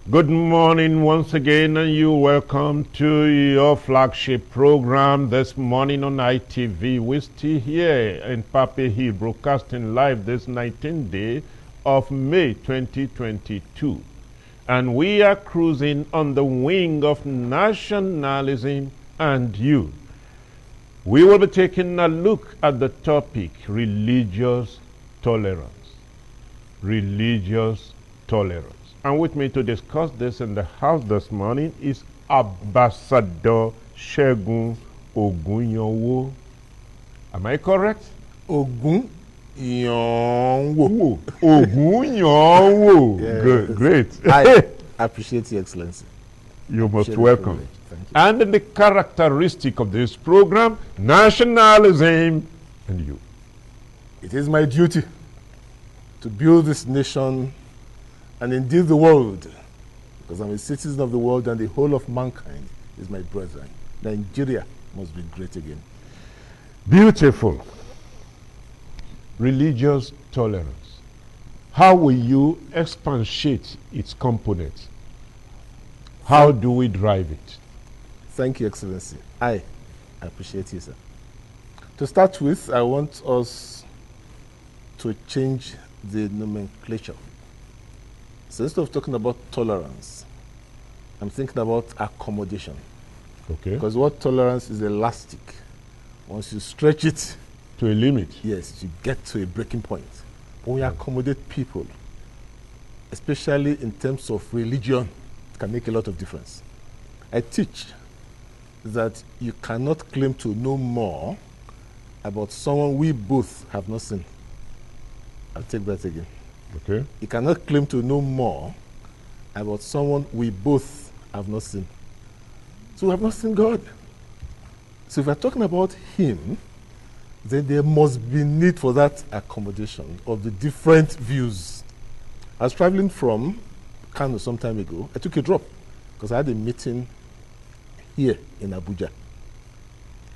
Good morning once again, and you welcome to your flagship program this morning on ITV. We're still here in Pape Hill, broadcasting live this 19th day of May 2022. And we are cruising on the wing of Nationalism and You. We will be taking a look at the topic, religious tolerance. Religious tolerance. And with me to discuss this in the house this morning is Ambassador Segun Ogunyanwo. Am I correct? Ogunyanwo. Ogunyanwo. Yes. Great. I appreciate Your Excellency. You're most welcome. Thank you. And the characteristic of this program, Nationalism and You. It is my duty to build this nation and indeed the world, because I'm a citizen of the world and the whole of mankind is my brethren. Nigeria must be great again. Beautiful. Religious tolerance. How will you expatiate its components? How do we drive it? Thank you, Excellency. I appreciate you, sir. To start with, I want us to change the nomenclature. So instead of talking about tolerance, I'm thinking about accommodation. Okay. Because what tolerance is elastic. Once you stretch it to a limit. Yes, you get to a breaking point. When we accommodate people, especially in terms of religion, it can make a lot of difference. I teach that you cannot claim to know more about someone we both have not seen. I'll take that again. Okay. You cannot claim to know more about someone we both have not seen. So we have not seen God. So if we're talking about Him, then there must be need for that accommodation of the different views. I was traveling from Kano some time ago. I took a drop because I had a meeting here in Abuja.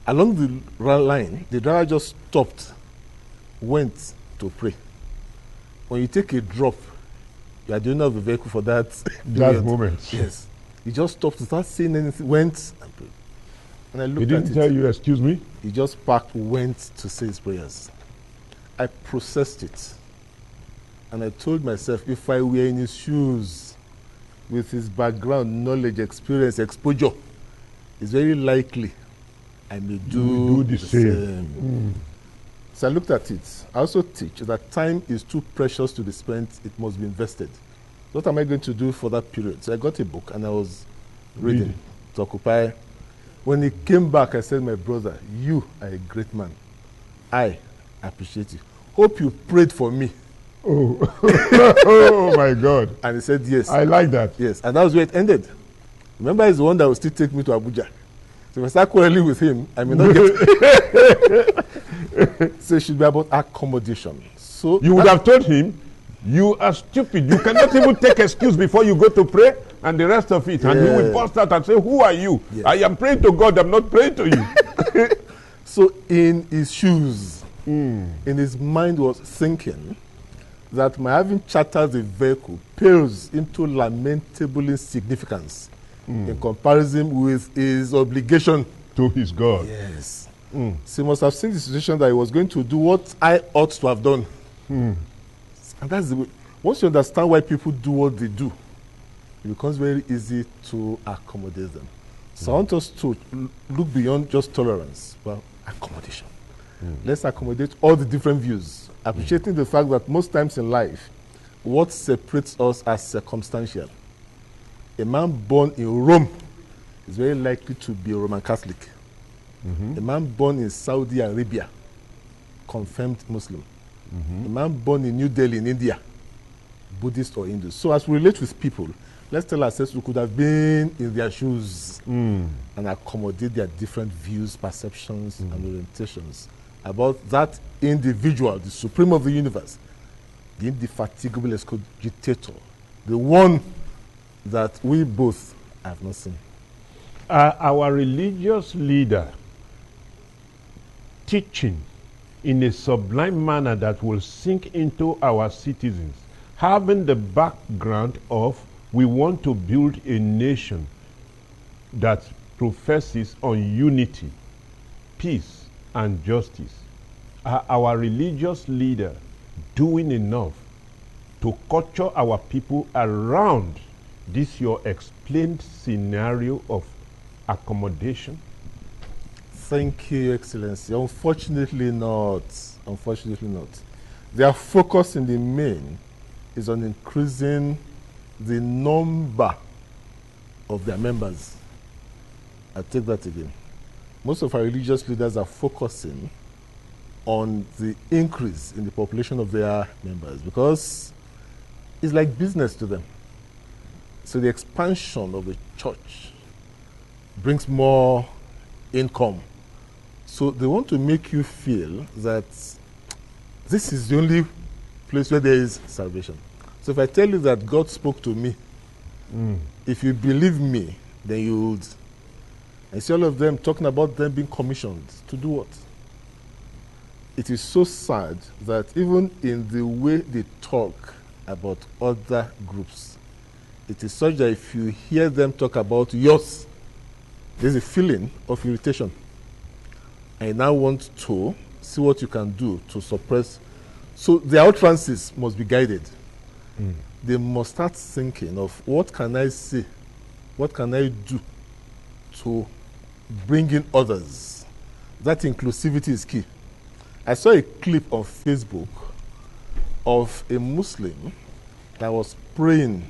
Along the line, the driver just stopped, went to pray. When you take a drop, you are the owner of the vehicle for that moment. Yes. He just stopped without saying anything, went and prayed. And I looked He didn't tell you, excuse me? He just parked, went to say his prayers. I processed it. And I told myself, if I were in his shoes, with his background, knowledge, experience, exposure, it's very likely I may do the same. So I looked at it. I also teach that time is too precious to be spent. It must be invested. What am I going to do for that period? So I got a book and I was reading to occupy. When he came back, I said, my brother, you are a great man. I appreciate you. Hope you prayed for me. Oh, oh my God. And he said, yes. I like that. Yes, and that was where it ended. Remember, he's the one that will still take me to Abuja. So if I start quarreling with him, I may not get So it should be about accommodation. So you would have told him, you are stupid. You cannot even take excuse before you go to pray and the rest of it. And he will burst out and say, who are you? Yes. I am praying to God. I'm not praying to you. So in his shoes, in his mind was thinking that my having chartered the vehicle pales into lamentable insignificance in comparison with his obligation to his God. Yes. So he must have seen the situation that he was going to do what I ought to have done. And that's the way. Once you understand why people do what they do, it becomes very easy to accommodate them. So I want us to look beyond just tolerance, but accommodation. Let's accommodate all the different views, appreciating the fact that most times in life, what separates us are circumstantial. A man born in Rome is very likely to be a Roman Catholic. A man born in Saudi Arabia, confirmed Muslim. A man born in New Delhi in India, Buddhist or Hindu. So as we relate with people, let's tell ourselves we could have been in their shoes and accommodate their different views, perceptions, and orientations about that individual, the supreme of the universe, the indefatigable excogitator, the one that we both have not seen. Our religious leader teaching in a sublime manner that will sink into our citizens, having the background of We want to build a nation that professes on unity, peace, and justice. Are our religious leaders doing enough to culture our people around this your explained scenario of accommodation? Thank you, Excellency. Unfortunately not. Unfortunately not. Their focus in the main is on increasing the number of their members. I'll take that again. Most of our religious leaders are focusing on the increase in the population of their members because it's like business to them. So the expansion of the church brings more income. So they want to make you feel that this is the only place where there is salvation. So if I tell you that God spoke to me, if you believe me, then you would. I see all of them talking about them being commissioned to do what? It is so sad that even in the way they talk about other groups, it is such that if you hear them talk about yours, there's a feeling of irritation. I now want to see what you can do to suppress. So their utterances must be guided. They must start thinking of what can I say, what can I do to bring in others. That inclusivity is key. I saw a clip on Facebook of a Muslim that was praying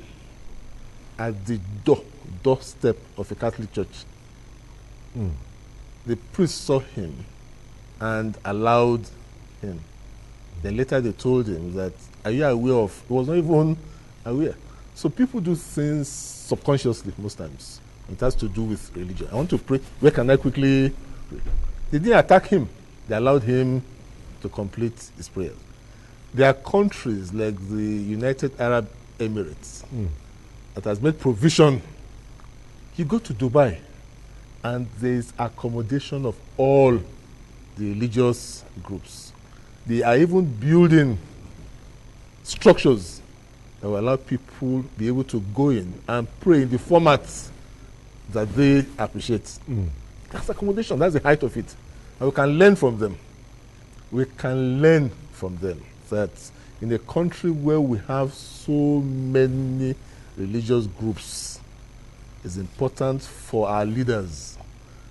at the doorstep of a Catholic church. The priest saw him and allowed him. Then later they told him that, are you aware of? He was not even aware. So people do things subconsciously most times. It has to do with religion. I want to pray. Where can I quickly pray? They didn't attack him. They allowed him to complete his prayer. There are countries like the United Arab Emirates that has made provision. You go to Dubai and there is accommodation of all the religious groups. They are even building structures that will allow people be able to go in and pray in the formats that they appreciate. That's accommodation. That's the height of it. And we can learn from them. We can learn from them that in a country where we have so many religious groups, it's important for our leaders,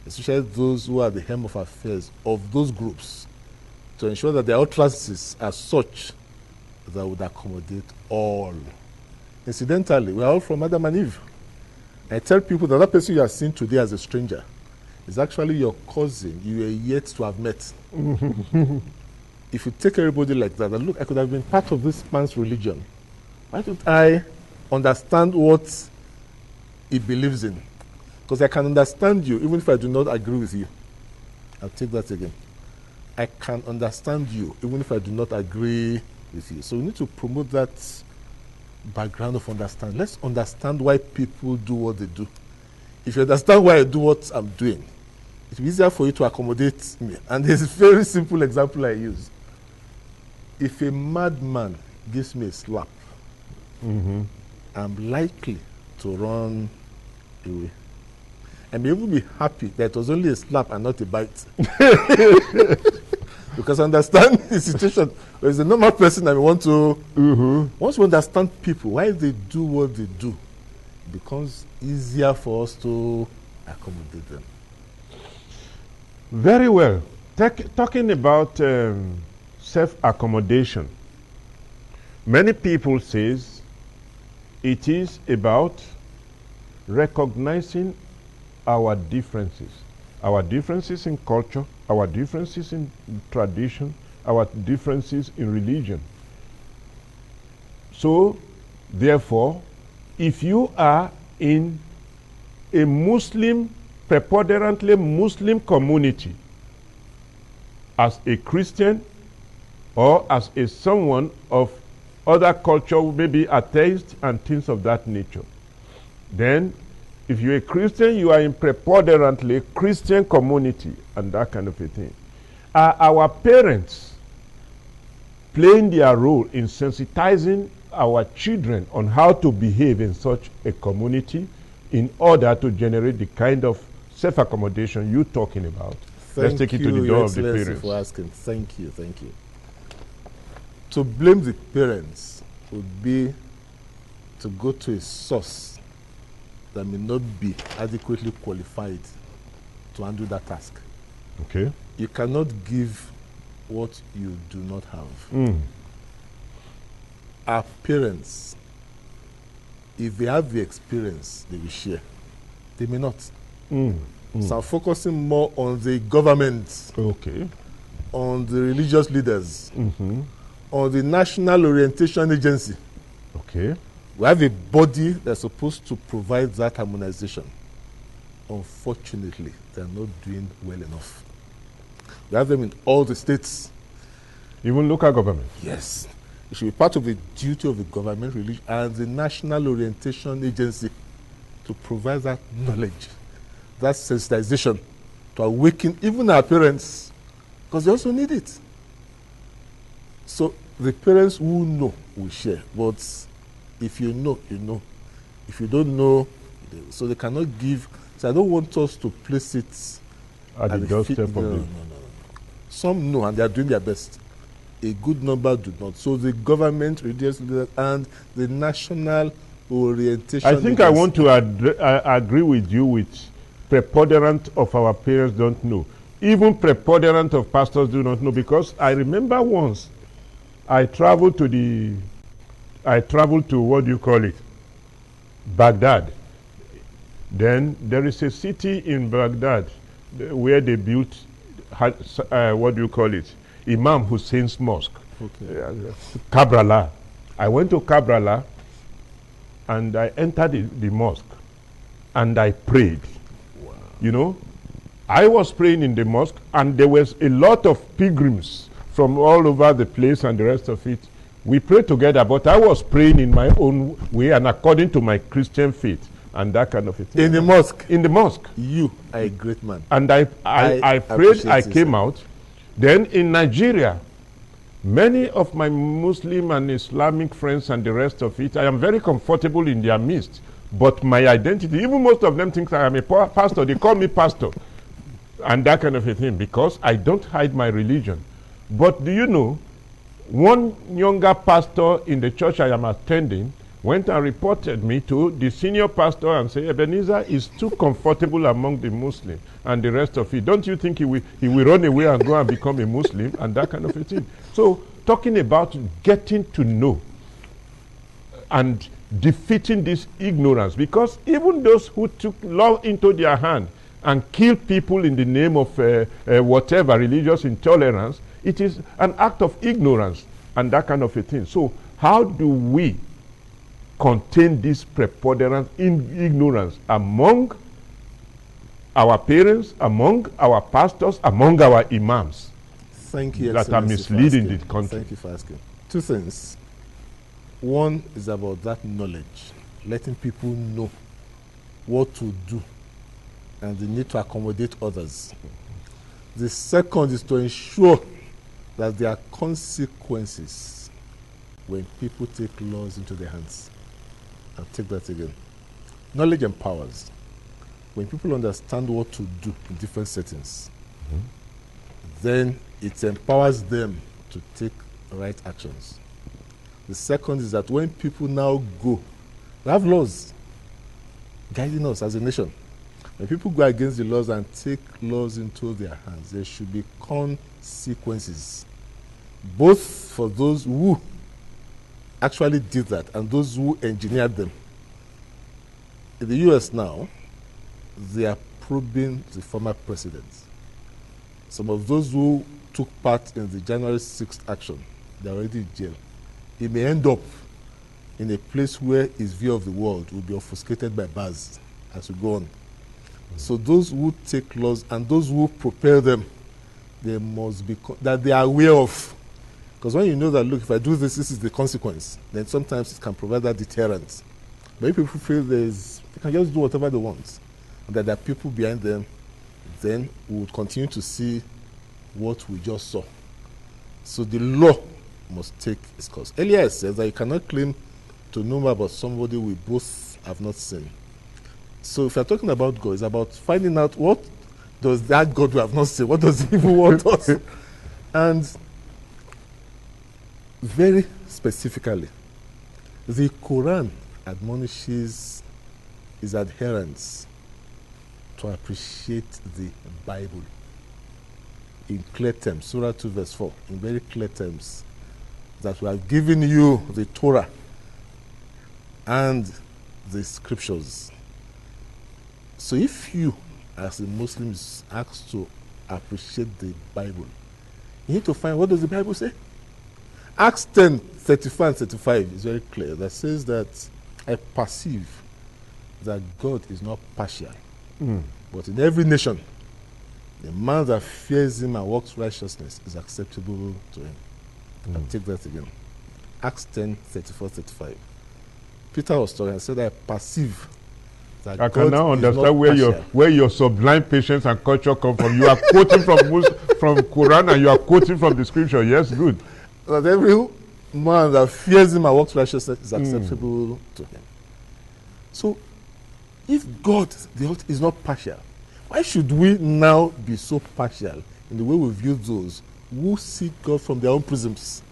especially those who are the helm of affairs of those groups, to ensure that their utterances are such that would accommodate all. Incidentally, we are all from Adam and Eve. I tell people that that person you are seeing today as a stranger is actually your cousin you are yet to have met. If you take everybody like that, and look, I could have been part of this man's religion. Why don't I understand what he believes in? Because I can understand you even if I do not agree with you. I'll take that again. I can understand you even if I do not agree with you. So we need to promote that background of understanding. Let's understand why people do what they do. If you understand why I do what I'm doing, it will be easier for you to accommodate me. And there's a very simple example I use. If a madman gives me a slap, I'm likely to run away. I may even be happy that it was only a slap and not a bite. Because I understand the situation. There's a normal person I want to. Once we understand people, why they do what they do, it becomes easier for us to accommodate them. Very well. Talking about self-accommodation, many people says it is about recognizing our differences in culture, our differences in tradition, our differences in religion. So, therefore, if you are in a Muslim, preponderantly Muslim community, as a Christian or as a someone of other culture, maybe atheist and things of that nature, then if you're a Christian, you are in preponderantly Christian community and that kind of a thing. Are our parents playing their role in sensitizing our children on how to behave in such a community in order to generate the kind of self-accommodation you're talking about? Let's take it to the door of the parents. For asking. Thank you. To blame the parents would be to go to a source that may not be adequately qualified to handle that task. Okay. You cannot give what you do not have. Our parents, if they have the experience, they will share. They may not. So I'm focusing more on the government, Okay. on the religious leaders, on the National Orientation Agency. Okay. We have a body that's supposed to provide that harmonization. Unfortunately, they're not doing well enough. We have them in all the states. Even local government? Yes. It should be part of the duty of the government and the National Orientation Agency to provide that knowledge, that sensitization, to awaken even our parents, because they also need it. So the parents who know will share, but if you know, you know. If you don't know, so they cannot give. So I don't want us to place it At the doorstep of no. Some know and they are doing their best. A good number do not. So the government, religious leaders, and the National Orientation I think Agency. I want to agree with you with preponderant of our parents don't know. Even preponderant of pastors do not know, because I remember once I traveled to what do you call it? Baghdad. Then there is a city in Baghdad where they built, what do you call it? Imam Hussein's mosque. Okay. Kabrala. I went to Kabrala and I entered the mosque and I prayed. Wow. You know, I was praying in the mosque and there was a lot of pilgrims from all over the place and the rest of it. We prayed together, but I was praying in my own way and according to my Christian faith and that kind of a thing. In the mosque? In the mosque. You are a great man. And I prayed, I came out. Then in Nigeria, many of my Muslim and Islamic friends and the rest of it, I am very comfortable in their midst. But my identity, even most of them think I am a pastor. They call me pastor and that kind of a thing, because I don't hide my religion. But do you know, one younger pastor in the church I am attending went and reported me to the senior pastor and said, Ebenezer is too comfortable among the Muslims and the rest of it. Don't you think he will run away and go and become a Muslim and that kind of a thing? So talking about getting to know and defeating this ignorance, because even those who took law into their hand and killed people in the name of whatever religious intolerance, it is an act of ignorance and that kind of a thing. So how do we contain this preponderance in ignorance among our parents, among our pastors, among our imams? Thank you, that are misleading the country. Thank you for asking. Two things. One is about that knowledge, letting people know what to do and the need to accommodate others. The second is to ensure that there are consequences when people take laws into their hands. I'll take that again. Knowledge empowers. When people understand what to do in different settings, then it empowers them to take right actions. The second is that when people now go, we have laws guiding us as a nation. When people go against the laws and take laws into their hands, there should be consequences, both for those who actually did that and those who engineered them. In the US now, they are probing the former president. Some of those who took part in the January 6th action, they're already in jail. He may end up in a place where his view of the world will be obfuscated by bars as we go on. So those who take laws and those who prepare them, they must be that they are aware of. Because when you know that, look, if I do this, this is the consequence, then sometimes it can provide that deterrent. But if people feel they can just do whatever they want, and that there are people behind them, then we would continue to see what we just saw. So the law must take its course. Earlier it says that you cannot claim to know about somebody we both have not seen. So if you're talking about God, it's about finding out what does that God we have not seen, what does he even want us? And very specifically, the Quran admonishes its adherents to appreciate the Bible in clear terms. Surah 2 verse 4, in very clear terms, that we have given you the Torah and the scriptures. So if you, as a Muslim, is asked to appreciate the Bible, you need to find, what does the Bible say? Acts 10, 34 and 35 is very clear. That says that I perceive that God is not partial, but in every nation, the man that fears him and works righteousness is acceptable to him. I'll take that again. Acts 10, 34, 35. Peter was talking and said, I perceive that I God can now is understand not where your sublime patience and culture come from. You are quoting from Quran and you are quoting from the scripture. Yes, good. That every man that fears him and works righteousness is acceptable to him. So, if God is not partial, why should we now be so partial in the way we view those who see God from their own prisms?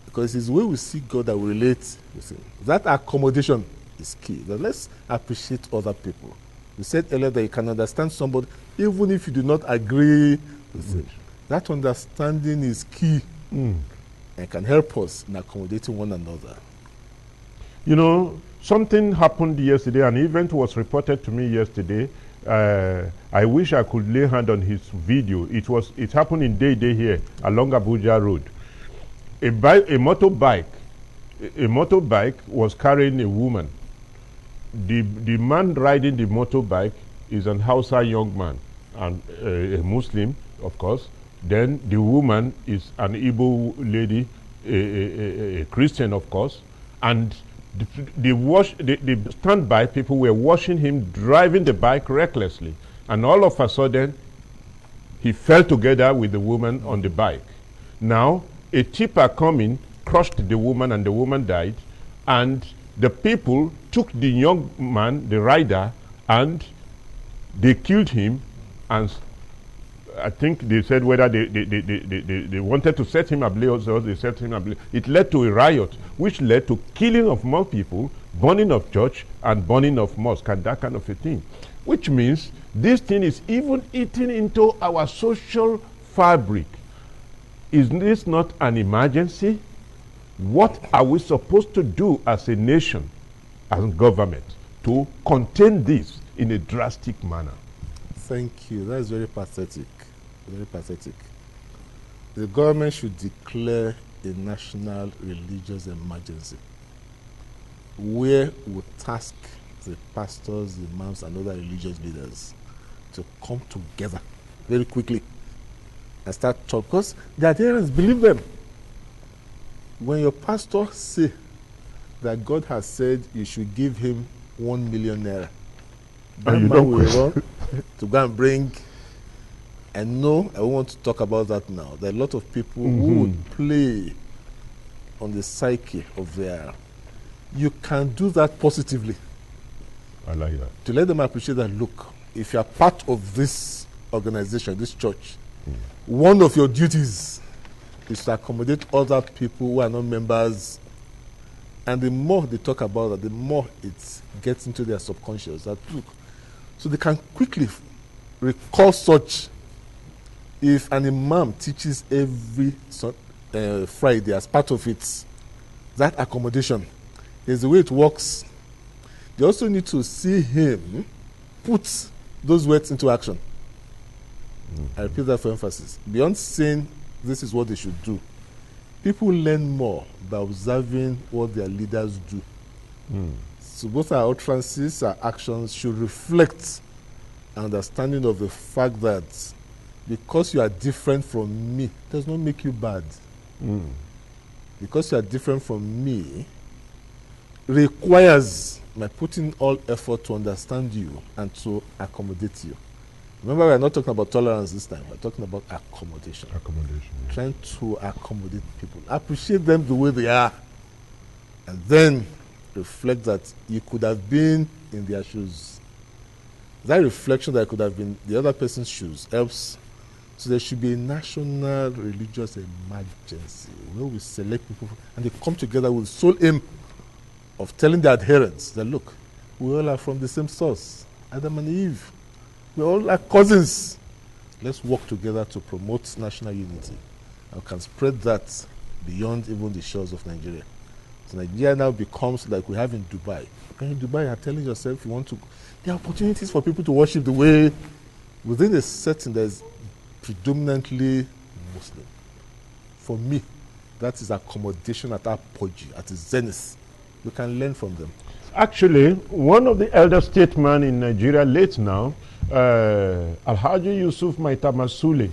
Because it's the way we see God that we relate with him. That accommodation is key. That let's appreciate other people. We said earlier that you can understand somebody even if you do not agree with him. That understanding is key and can help us in accommodating one another. You know, something happened yesterday. An event was reported to me yesterday. I wish I could lay hand on his video. It happened in Day here along Abuja Road. A motorbike was carrying a woman. The man riding the motorbike is an Hausa young man and a Muslim, of course. Then the woman is an Igbo lady, a Christian, of course. And the standby people were watching him driving the bike recklessly. And all of a sudden, he fell together with the woman on the bike. Now, a tipper coming crushed the woman and the woman died. And the people took the young man, the rider, and they killed him. And I think they said whether they wanted to set him ablaze or they set him ablaze. It led to a riot, which led to killing of more people, burning of church, and burning of mosque, and that kind of a thing. Which means this thing is even eating into our social fabric. Is this not an emergency? What are we supposed to do as a nation, as a government, to contain this in a drastic manner? Thank you. That is very pathetic. Very pathetic. The government should declare a national religious emergency where we task the pastors, the imams, and other religious leaders to come together very quickly and start talking, because the adherents believe them. When your pastor say that God has said you should give him 1 million naira, that man will run to go and bring. And no, I want to talk about that now. There are a lot of people who would play on the psyche of their. You can do that positively. I like that. To let them appreciate that, look, if you are part of this organization, this church, one of your duties is to accommodate other people who are not members. And the more they talk about that, the more it gets into their subconscious. That look, so they can quickly recall such. If an imam teaches every Friday as part of it, that accommodation, there's the way it works. They also need to see him put those words into action. I repeat that for emphasis. Beyond saying this is what they should do, people learn more by observing what their leaders do. So both our utterances, our actions should reflect an understanding of the fact that because you are different from me does not make you bad. Because you are different from me requires my putting all effort to understand you and to accommodate you. Remember, we're not talking about tolerance this time. We're talking about accommodation. Accommodation. Yeah. Trying to accommodate people. Appreciate them the way they are. And then reflect that you could have been in their shoes. That reflection that could have been the other person's shoes helps. So there should be a national religious emergency where we select people and they come together with the sole aim of telling their adherents that, look, we all are from the same source, Adam and Eve. We all are cousins. Let's work together to promote national unity and can spread that beyond even the shores of Nigeria. So Nigeria now becomes like we have in Dubai. And in Dubai, you're telling yourself you want to. There are opportunities for people to worship the way within a setting that is predominantly Muslim. For me, that is accommodation at apogee, at its zenith. We can learn from them. Actually, one of the elder statesmen in Nigeria, late now, Alhaji Yusuf Maitamasule,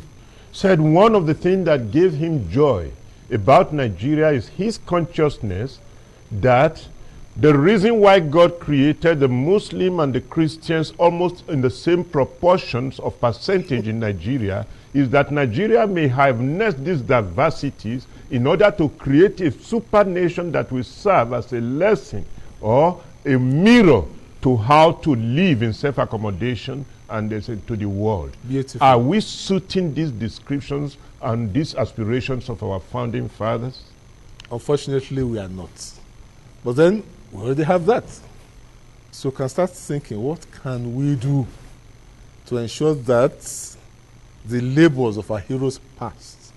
said one of the things that gave him joy about Nigeria is his consciousness that the reason why God created the Muslim and the Christians almost in the same proportions of percentage in Nigeria is that Nigeria may have nursed these diversities in order to create a super nation that will serve as a lesson or a mirror to how to live in self-accommodation and to the world. Beautiful. Are we suiting these descriptions and these aspirations of our founding fathers? Unfortunately, we are not. But then, we already have that. So we can start thinking, what can we do to ensure that the labors of our heroes past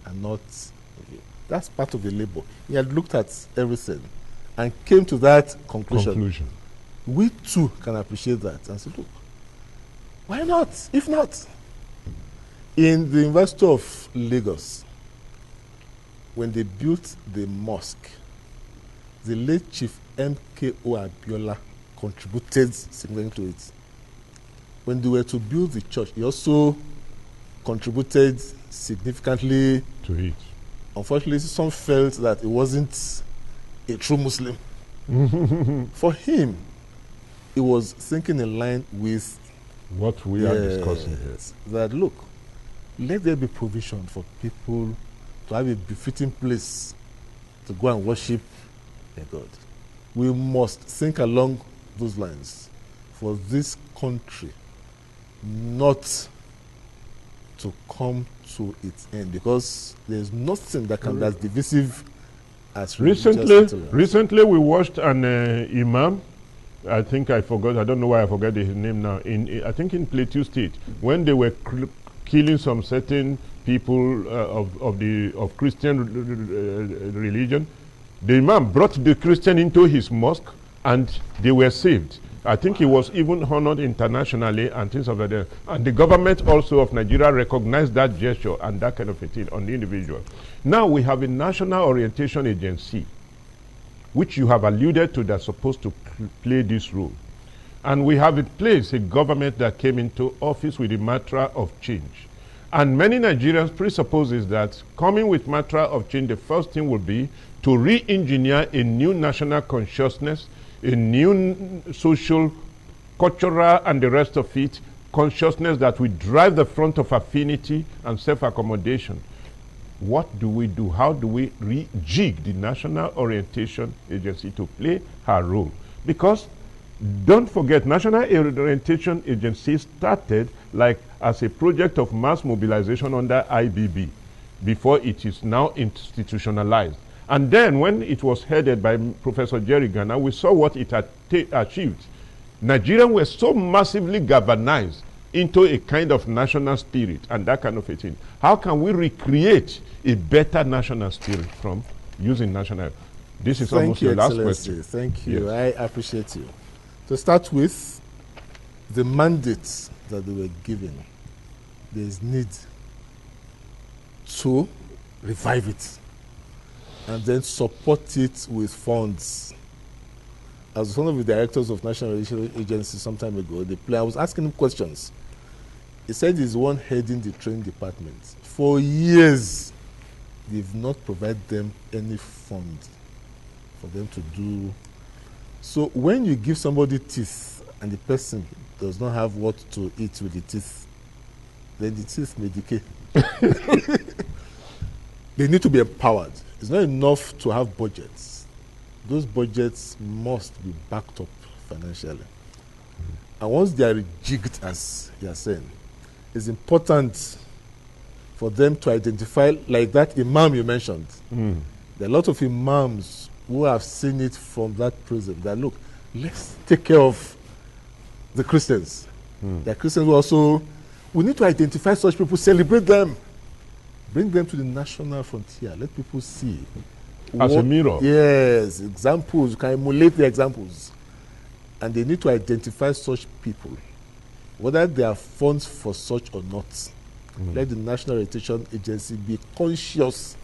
are not... That's part of the labor. He had looked at everything and came to that conclusion. We too can appreciate that and say, look, why not? If not, in the University of Lagos, when they built the mosque, the late Chief M.K.O. Abiola contributed significantly to it. When they were to build the church, he also contributed significantly to it. Unfortunately, some felt that it wasn't a true Muslim. For him, it was thinking in line with what we are discussing here. That, look, let there be provision for people to have a befitting place to go and worship their God. We must think along those lines for this country not to come to its end, because there's nothing that can be as divisive as recently we watched an imam. I think I forgot. I don't know why I forgot his name now. I think in Plateau State, when they were killing some certain people of Christian religion, the imam brought the Christian into his mosque, and they were saved. I think he was even honored internationally and things of that. And the government also of Nigeria recognized that gesture and that kind of a thing on the individual. Now we have a national orientation agency, which you have alluded to, that's supposed to play this role. And we have in place a government that came into office with the mantra of change. And many Nigerians presupposes that coming with mantra of change, the first thing will be to re-engineer a new national consciousness, a new social, cultural, and the rest of it, consciousness that will drive the front of affinity and self-accommodation. What do we do? How do we rejig the National Orientation Agency to play her role? Because don't forget, National Orientation Agency started like as a project of mass mobilization under IBB before it is now institutionalized. And then when it was headed by Professor Jerry Garner, we saw what it had achieved. Nigerians were so massively galvanized into a kind of national spirit and that kind of a thing. How can we recreate a better national spirit from using national? This is almost your last question. Thank you. Yes. I appreciate you. To start with, the mandates that they were given, there is need to revive it and then support it with funds. As one of the directors of National Relations Agency some time ago, I was asking him questions. He said he's one heading the training department. For years, they've not provided them any fund for them to do. So when you give somebody teeth and the person does not have what to eat with the teeth, then the teeth may decay. They need to be empowered. It's not enough to have budgets. Those budgets must be backed up financially. And once they are rejigged, as you are saying, it's important for them to identify, like that imam you mentioned. There are a lot of imams who have seen it from that prism, that look, let's take care of the Christians. The Christians who also, we need to identify such people, celebrate them, bring them to the national frontier, let people see. As a mirror. Yes, examples, you can emulate the examples. And they need to identify such people, whether there are funds for such or not. Let the National Orientation Agency be conscious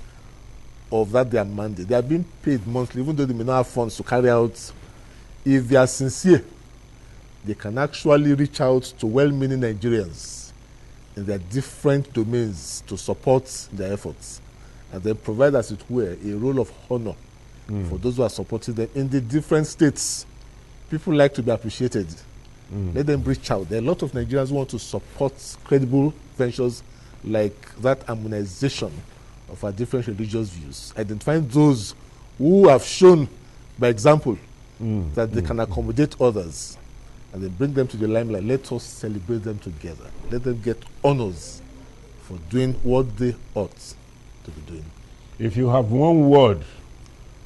of that their mandate. They are being paid monthly, even though they may not have funds to carry out. If they are sincere, they can actually reach out to well-meaning Nigerians in their different domains to support their efforts, and then provide, as it were, a role of honor for those who are supporting them in the different states. People like to be appreciated. Let them reach out. There are a lot of Nigerians who want to support credible ventures like that harmonization of our different religious views, identifying those who have shown by example that they can accommodate others, and then bring them to the limelight. Let us celebrate them together. Let them get honors for doing what they ought to be doing. If you have one word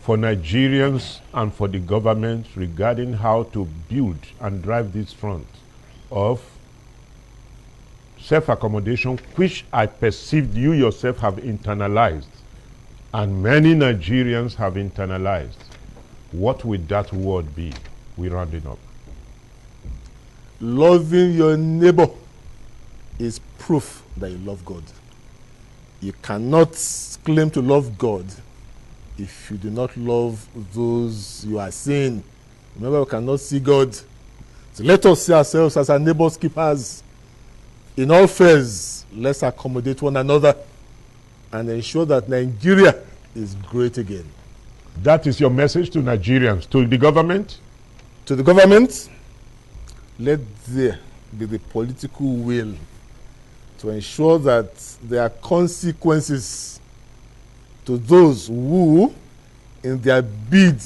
for Nigerians and for the government regarding how to build and drive this front of self-accommodation, which I perceived you yourself have internalized, and many Nigerians have internalized, what would that word be? We're rounding up. Loving your neighbor is proof that you love God. You cannot claim to love God if you do not love those you are seeing. Remember, we cannot see God. So let us see ourselves as our neighbor's keepers. In all affairs, let's accommodate one another and ensure that Nigeria is great again. That is your message to Nigerians, to the government? To the government, let there be the political will to ensure that there are consequences to those who, in their bid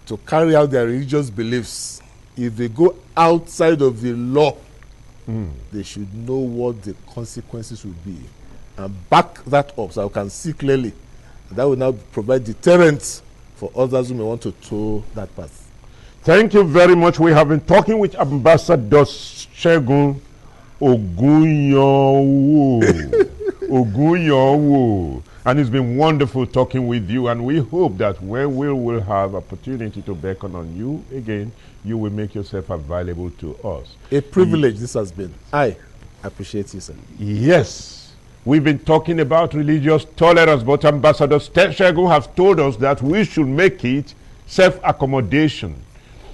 to carry out their religious beliefs, if they go outside of the law, they should know what the consequences will be and back that up so I can see clearly. That will now provide deterrent for others who may want to toe that path. Thank you very much. We have been talking with Ambassador Segun Ogunyowo. And it's been wonderful talking with you, and we hope that when we will have opportunity to beckon on you again, you will make yourself available to us. A privilege this has been. I appreciate you, sir. Yes. We've been talking about religious tolerance, but Ambassador Segun has told us that we should make it self-accommodation,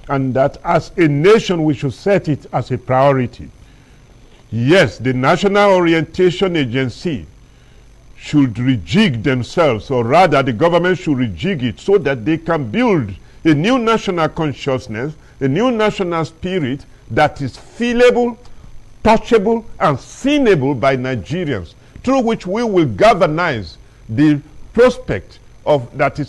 and that as a nation we should set it as a priority. Yes, the National Orientation Agency should rejig themselves, or rather the government should rejig it so that they can build a new national consciousness, a new national spirit that is feelable, touchable, and seenable by Nigerians, through which we will galvanize the prospect of that is